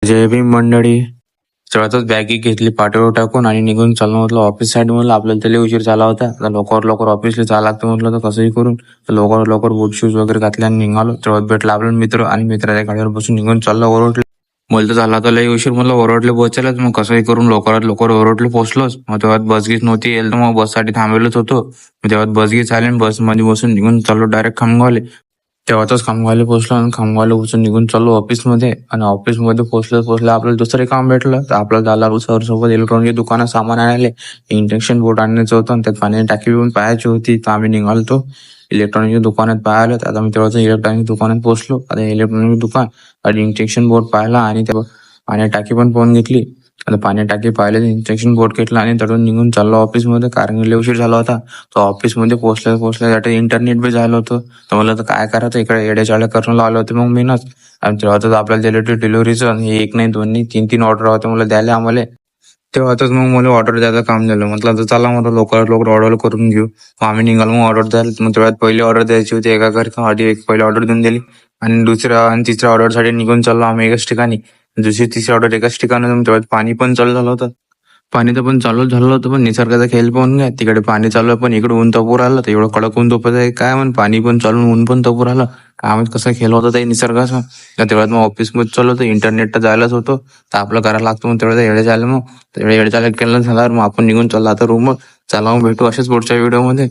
जय भीम मंडळी. तेव्हाच बॅगी घेतली पाठीवर टाकून आणि निघून चाललो. म्हटलं ऑफिस साईड म्हणलं आपल्याला त्याला उशीर झाला होता. आता लवकर लवकर ऑफिसला जायला लागतं म्हटलं तर कसंही करून. तर लवकर लवकर बूट शूज वगैरे घातले आणि निघालो. तेव्हा भेटला आपला मित्र आणि मित्राच्या गाडीवर बसून निघून चाललो. ओरडले मला तर झाला तर लई उशीर. म्हणलं ओरडले पोहोचायलाच. मग कसंही करून लवकरात लवकर ओरडले पोहोचलोच. मग तेव्हा बस गीत नव्हती येईल तर मग बससाठी थांबलेलोच होतो. मग तेव्हा बस गीत आले आणि बसमध्ये बसून निघून चाललो डायरेक्ट खामगावले. तेव्हाच खामगावला पोहोचलो आणि खामगावला पोहोचून निघून चाललो ऑफिसमध्ये. आणि ऑफिसमध्ये पोहोचलं आपल्याला दुसरे काम भेटलं. तर आपल्याला जायला लागलं सर सोबत इलेक्ट्रॉनिक दुकानात सामान आणायला. इंजेक्शन बोर्ड आणायचं होतं आणि त्यात पाण्याची टाकी पण पाहायची होती. तर आम्ही निघालो तो इलेक्ट्रॉनिक दुकानात पाहायला. आता मी तेव्हाच इलेक्ट्रॉनिक दुकानात पोहोचलो. आता इलेक्ट्रॉनिक दुकान आणि इंजेक्शन बोर्ड पाहिला आणि त्या पाण्याची टाकी पण पाहून घेतली. आता पाण्याची टाकी पाहिलं, इंजेक्शन बोर्ड घेतला आणि त्यातून निघून चाललो ऑफिसमध्ये. कारण लय उशीर झाला होता. तर ऑफिसमध्ये पोहोचल्यासाठी इंटरनेट बी झालं होतं. तर मला तर काय करायचं, इकडे येड्याचाळ्या करून लावलं होतं मग मीनच. आणि तेव्हाच आपल्याला दिलं होतं डिलिव्हरीचं. एक नाही दोन नाही तीन ऑर्डर होते मला द्यायला आम्हाला. तेव्हाच मग मला ऑर्डर द्यायचं काम झालं. म्हटलं तर चला म्हटलं लवकर लवकर ऑर्डर करून घेऊ. मग आम्ही निघालो मग ऑर्डर द्यायला. मग तेव्हात पहिली ऑर्डर द्यायची होती एका घरसाठी. एक पहिली ऑर्डर देऊन दिली आणि दुसऱ्या आणि तिसऱ्या ऑर्डरसाठी निघून चाललो आम्ही एकाच ठिकाणी. दुसरी तिसरी ऑर्डर एकाच ठिकाणी. मग तेव्हा पाणी पण चालू झालं होतं. पाणी तर पण चालूच झालं होतं. पण निसर्गाचा खेळ पाहून घ्या, तिकडे पाणी चालू आहे पण इकडे ऊन तपूर आलं. तर एवढं कडक ऊन तपत आहे काय म्हण, पाणी पण चालून ऊन पण तपूर आलं. काय माहित कसा खेळ होता ते निसर्गाचा. तर तेव्हा मग ऑफिसमध्ये चालू होतं, इंटरनेट तर जायलाच होतं. तर आपलं करायला लागतं. मग तेवढं येडे झालं. मग तेवढे येडे चालत केलं झाल्यावर मग आपण निघून चालला आता रूमवर. चला मग भेटू अशाच पुढच्या व्हिडिओमध्ये.